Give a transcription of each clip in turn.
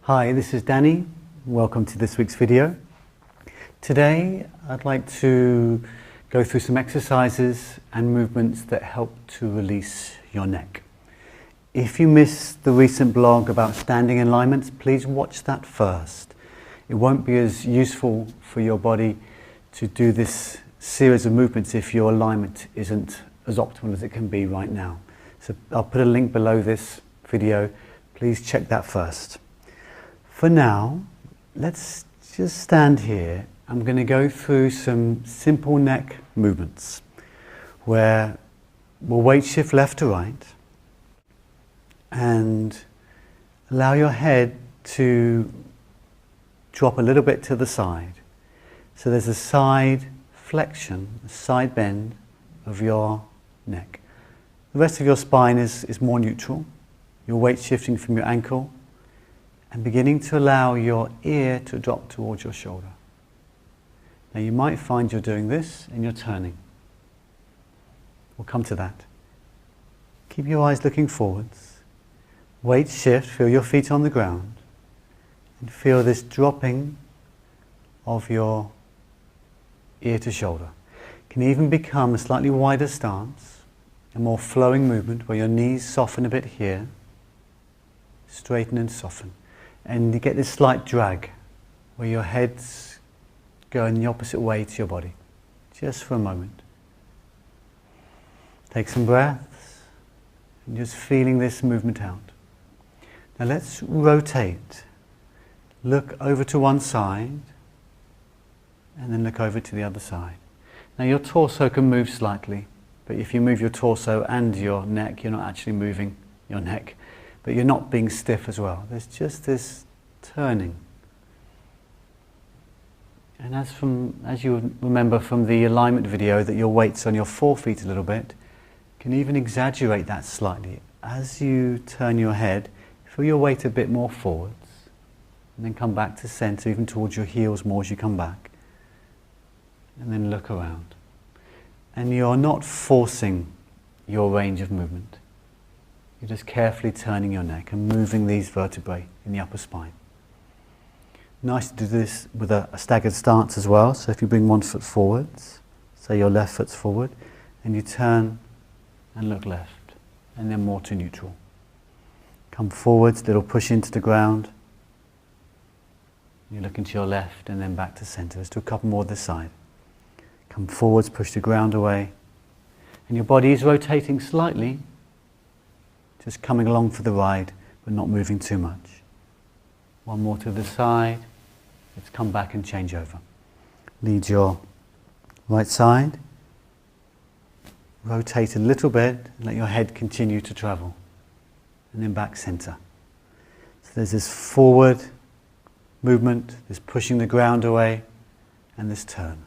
Hi, this is Danny. Welcome to this week's video. Today I'd like to go through some exercises and movements that help to release your neck. If you missed the recent blog about standing alignments, please watch that first. It won't be as useful for your body to do this series of movements if your alignment isn't as optimal as it can be right now. So I'll put a link below this video. Please check that first. For now, let's just stand here. I'm going to go through some simple neck movements where we'll weight shift left to right and allow your head to drop a little bit to the side. So there's a side flexion, a side bend of your neck. The rest of your spine is more neutral. Your weight shifting from your ankle and beginning to allow your ear to drop towards your shoulder. Now you might find you're doing this and you're turning. We'll come to that. Keep your eyes looking forwards. Weight shift, feel your feet on the ground and feel this dropping of your ear to shoulder. It can even become a slightly wider stance, a more flowing movement where your knees soften a bit here, straighten and soften. And you get this slight drag where your head's going the opposite way to your body. Just for a moment. Take some breaths and just feeling this movement out. Now let's rotate. Look over to one side and then look over to the other side. Now your torso can move slightly, but if you move your torso and your neck, you're not actually moving your neck. But you're not being stiff as well. There's just this turning. And as you remember from the alignment video that your weight's on your forefeet a little bit, you can even exaggerate that slightly. As you turn your head, feel your weight a bit more forwards and then come back to center, even towards your heels more as you come back. And then look around. And you're not forcing your range of movement. You're just carefully turning your neck and moving these vertebrae in the upper spine. Nice to do this with a staggered stance as well. So if you bring one foot forwards, say your left foot's forward, and you turn and look left, and then more to neutral. Come forwards, little push into the ground. You're looking to your left and then back to center. Let's do a couple more this side. Come forwards, push the ground away. And your body is rotating slightly, just coming along for the ride, but not moving too much. One more to the side. Let's come back and change over. Lead your right side. Rotate a little bit, and let your head continue to travel. And then back center. So there's this forward movement, this pushing the ground away, and this turn.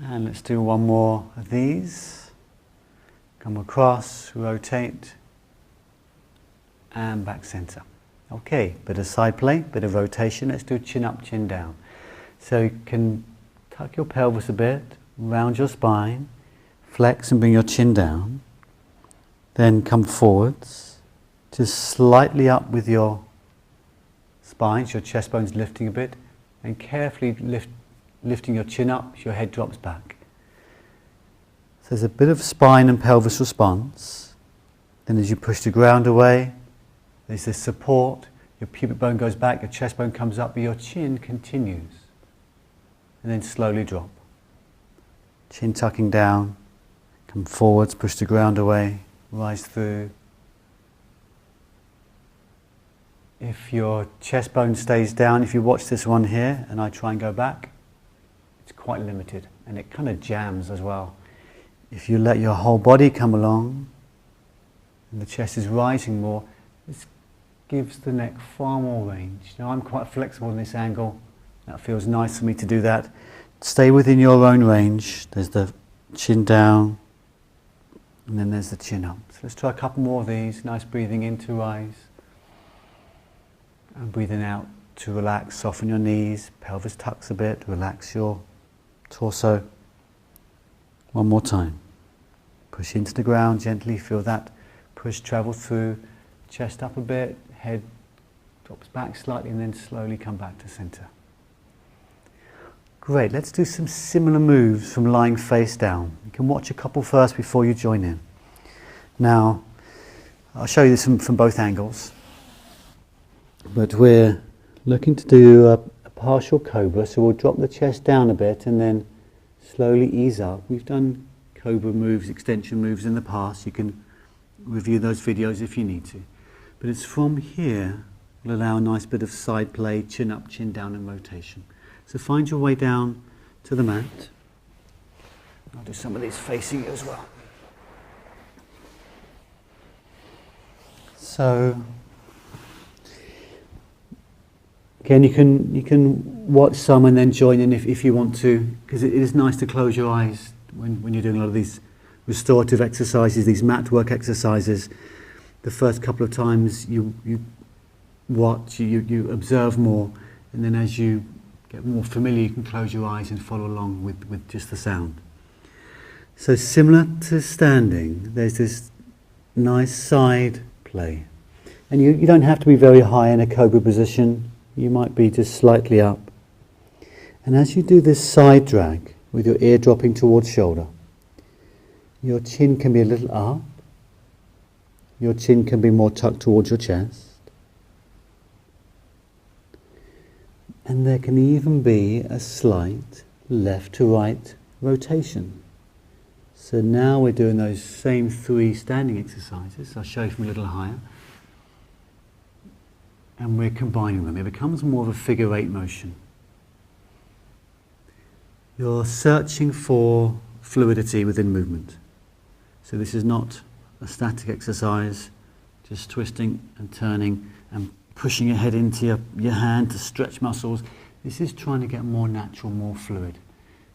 And let's do one more of these. Come across, rotate, and back center. Okay, bit of side plank, bit of rotation. Let's do chin up, chin down. So you can tuck your pelvis a bit, round your spine, flex and bring your chin down. Then come forwards, just slightly up with your spine, so your chest bone's lifting a bit, and carefully lifting your chin up, so your head drops back. So there's a bit of spine and pelvis response. Then as you push the ground away, there's this support. Your pubic bone goes back, your chest bone comes up, but your chin continues. And then slowly drop. Chin tucking down, come forwards, push the ground away, rise through. If your chest bone stays down, if you watch this one here and I try and go back, it's quite limited and it kind of jams as well. If you let your whole body come along and the chest is rising more, this gives the neck far more range. Now I'm quite flexible in this angle. That feels nice for me to do that. Stay within your own range. There's the chin down and then there's the chin up. So let's try a couple more of these. Nice breathing in to rise and breathing out to relax, soften your knees, pelvis tucks a bit, relax your torso. One more time. Push into the ground gently, feel that Push, travel through, chest up a bit, head drops back slightly, and then slowly come back to center. Great, let's do some similar moves from lying face down. You can watch a couple first before you join in. Now, I'll show you this from both angles. But we're looking to do a partial cobra, so we'll drop the chest down a bit and then slowly ease up. We've done cobra moves, extension moves in the past. You can review those videos if you need to. But it's from here, we'll allow a nice bit of side play, chin up, chin down, and rotation. So find your way down to the mat. I'll do some of these facing you as well. So again, you can watch some and then join in if you want to, because it is nice to close your eyes when you're doing a lot of these restorative exercises, these mat work exercises. The first couple of times you watch, you observe more, and then as you get more familiar, you can close your eyes and follow along with just the sound. So similar to standing, there's this nice side play. And you don't have to be very high in a cobra position. You might be just slightly up. And as you do this side drag, with your ear dropping towards shoulder, your chin can be a little up. Your chin can be more tucked towards your chest. And there can even be a slight left to right rotation. So now we're doing those same 3 standing exercises. I'll show you from a little higher. And we're combining them. It becomes more of a figure 8 motion. You're searching for fluidity within movement. So this is not a static exercise, just twisting and turning and pushing your head into your hand to stretch muscles. This is trying to get more natural, more fluid.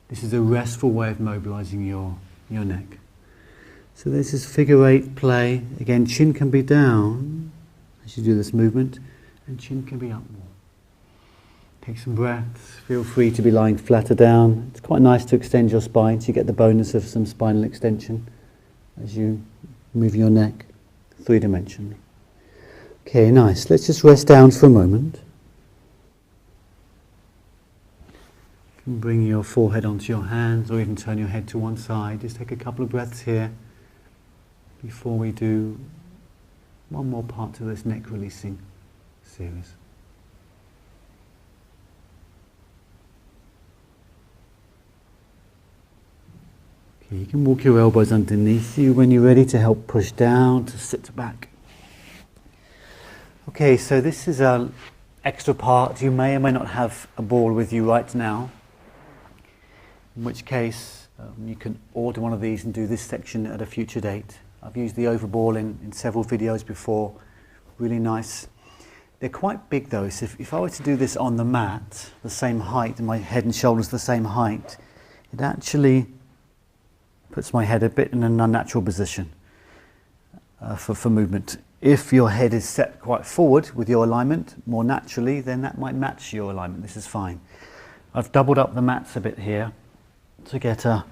This is a restful way of mobilizing your neck. So this is figure 8 play. Again, chin can be down as you do this movement, and chin can be up more. Take some breaths. Feel free to be lying flatter down. It's quite nice to extend your spine, so you get the bonus of some spinal extension as you move your neck 3-dimensionally. Okay, nice. Let's just rest down for a moment. You can bring your forehead onto your hands, or even turn your head to one side. Just take a couple of breaths here before we do one more part to this neck releasing series. Okay, you can walk your elbows underneath you when you're ready to help push down, to sit back. Okay, so this is an extra part. You may or may not have a ball with you right now, in which case you can order one of these and do this section at a future date. I've used the oval ball in several videos before. Really nice. They're quite big though, so if I were to do this on the mat, the same height, and my head and shoulders the same height, it actually puts my head a bit in an unnatural position for movement. If your head is set quite forward with your alignment more naturally, then that might match your alignment. This is fine. I've doubled up the mats a bit here to get a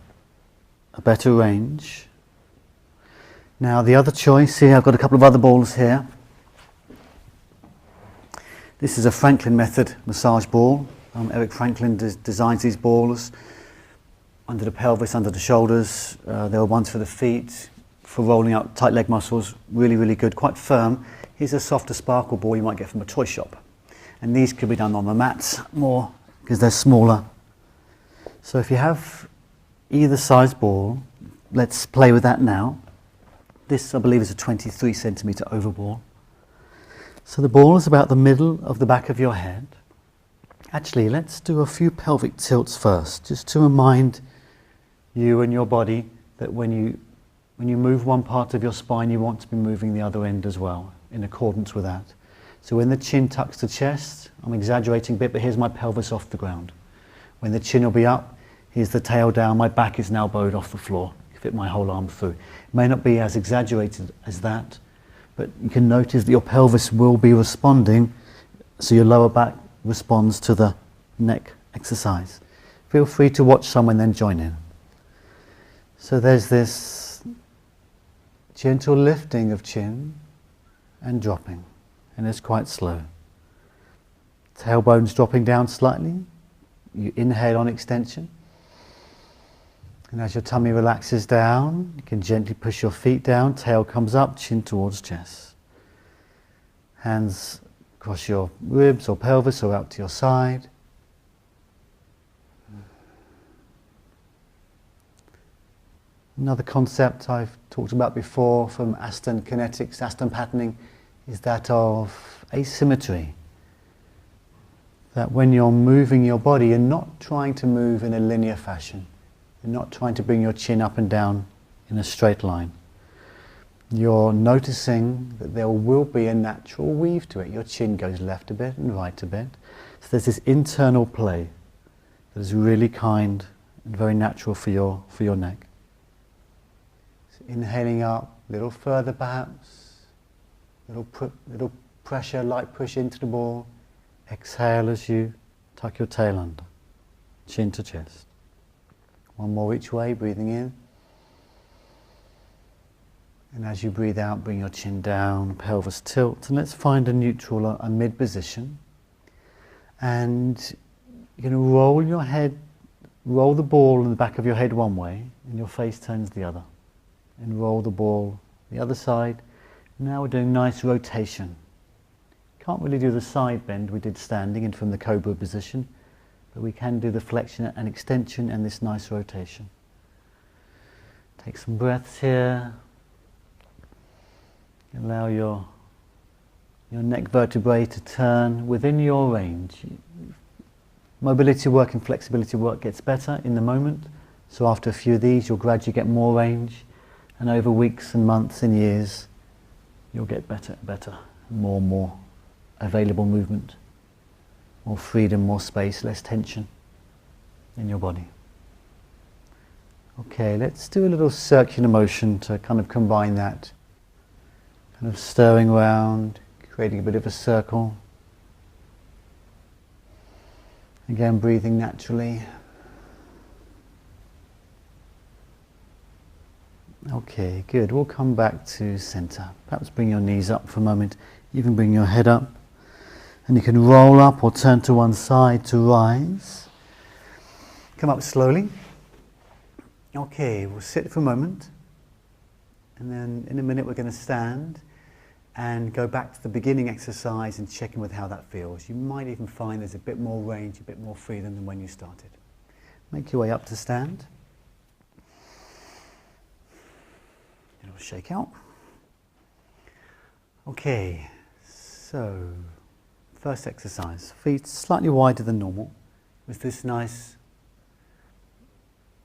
better range. Now the other choice here, I've got a couple of other balls here. This is a Franklin method massage ball. Eric Franklin designs these balls under the pelvis, under the shoulders. There are ones for the feet, for rolling out tight leg muscles. Really, really good, quite firm. Here's a softer sparkle ball you might get from a toy shop. And these could be done on the mats more because they're smaller. So if you have either size ball, let's play with that now. This, I believe, is a 23 centimeter oval ball. So the ball is about the middle of the back of your head. Actually, let's do a few pelvic tilts first, just to remind you and your body that when you move one part of your spine, you want to be moving the other end as well, in accordance with that. So when the chin tucks the chest, I'm exaggerating a bit, but here's my pelvis off the ground. When the chin will be up, here's the tail down, my back is now bowed off the floor. Fit my whole arm through. It may not be as exaggerated as that, but you can notice that your pelvis will be responding, so your lower back responds to the neck exercise. Feel free to watch some and then join in. So there's this Gentle lifting of chin and dropping, and it's quite slow. Tailbones dropping down slightly. You inhale on extension. And as your tummy relaxes down, you can gently push your feet down, tail comes up, chin towards chest. Hands across your ribs or pelvis or out to your side. Another concept I've talked about before from Aston kinetics, Aston patterning, is that of asymmetry. That when you're moving your body, you're not trying to move in a linear fashion. You're not trying to bring your chin up and down in a straight line. You're noticing that there will be a natural weave to it. Your chin goes left a bit and right a bit. So there's this internal play that is really kind and very natural for your neck. So inhaling up, a little further perhaps, little pressure, light push into the ball. Exhale as you tuck your tail under, chin to chest. One more each way, breathing in. And as you breathe out, bring your chin down, pelvis tilt, and let's find a neutral, a mid position. And you're going to roll your head, roll the ball in the back of your head one way, and your face turns the other. And roll the ball the other side. Now we're doing nice rotation. Can't really do the side bend we did standing and from the cobra position, but we can do the flexion and extension and this nice rotation. Take some breaths here. Allow your neck vertebrae to turn within your range. Mobility work and flexibility work gets better in the moment, so after a few of these you'll gradually get more range, and over weeks and months and years you'll get better and better, more and more available movement, more freedom, more space, less tension in your body. Okay, let's do a little circular motion to kind of combine that. Kind of stirring around, creating a bit of a circle. Again, breathing naturally. Okay, good. We'll come back to center. Perhaps bring your knees up for a moment. Even bring your head up. And you can roll up or turn to one side to rise. Come up slowly. Okay, we'll sit for a moment. And then in a minute we're going to stand and go back to the beginning exercise and check in with how that feels. You might even find there's a bit more range, a bit more freedom than when you started. Make your way up to stand. A little shake out. Okay, so first exercise, feet slightly wider than normal with this nice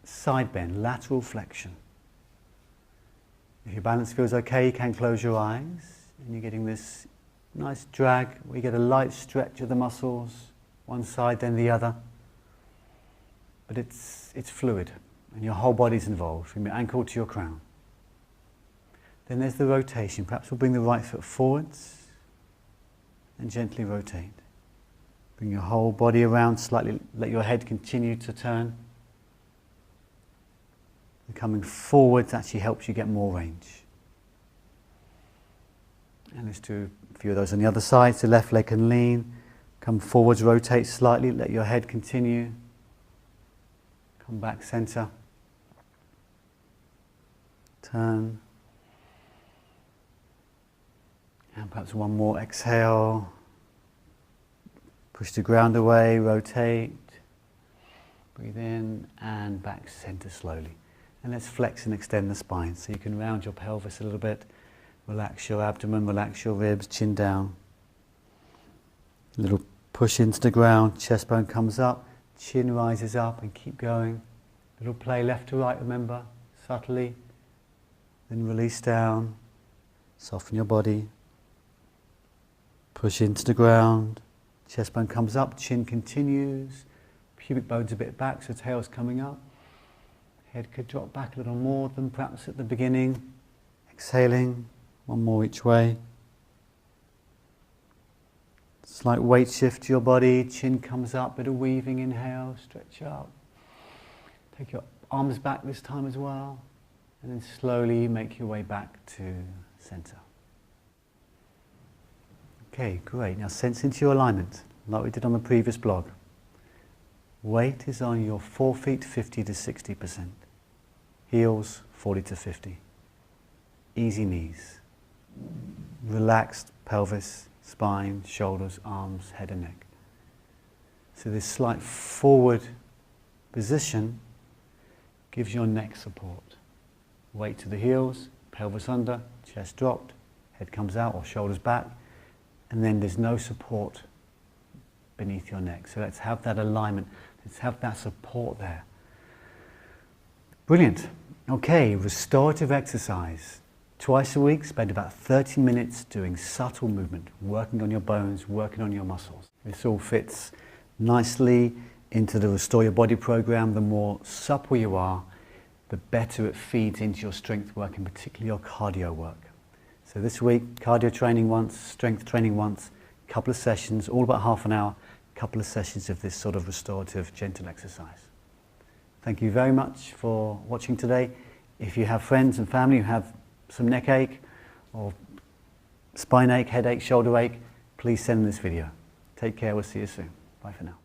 side bend, lateral flexion. If your balance feels okay, you can close your eyes and you're getting this nice drag where you get a light stretch of the muscles, one side then the other. But it's fluid and your whole body's involved from your ankle to your crown. Then there's the rotation. Perhaps we'll bring the right foot forwards and gently rotate. Bring your whole body around slightly, let your head continue to turn. And coming forwards actually helps you get more range. And let's do a few of those on the other side. So left leg can lean, come forwards, rotate slightly, let your head continue. Come back center. Turn. And perhaps one more exhale. Push the ground away, rotate. Breathe in and back center slowly. And let's flex and extend the spine. So you can round your pelvis a little bit. Relax your abdomen, relax your ribs, chin down. A little push into the ground, chest bone comes up, chin rises up and keep going. A little play left to right, remember, subtly. Then release down, soften your body. Push into the ground, chest bone comes up, chin continues, pubic bone's a bit back, so tail's coming up. Head could drop back a little more than perhaps at the beginning. Exhaling, one more each way. Slight weight shift to your body, chin comes up, bit of weaving, inhale, stretch up. Take your arms back this time as well. And then slowly make your way back to center. Okay, great. Now sense into your alignment, like we did on the previous blog. Weight is on your forefeet 50 to 60%. Heels 40 to 50. Easy knees. Relaxed pelvis, spine, shoulders, arms, head and neck. So this slight forward position gives your neck support. Weight to the heels, pelvis under, chest dropped, head comes out or shoulders back, and then there's no support beneath your neck. So let's have that alignment, let's have that support there. Brilliant. Okay, restorative exercise. Twice a week, spend about 30 minutes doing subtle movement, working on your bones, working on your muscles. This all fits nicely into the Restore Your Body program. The more supple you are, the better it feeds into your strength work, and particularly your cardio work. So this week, cardio training once, strength training once, a couple of sessions, all about half an hour, a couple of sessions of this sort of restorative, gentle exercise. Thank you very much for watching today. If you have friends and family who have some neck ache or spine ache, headache, shoulder ache, please send them this video. Take care, we'll see you soon. Bye for now.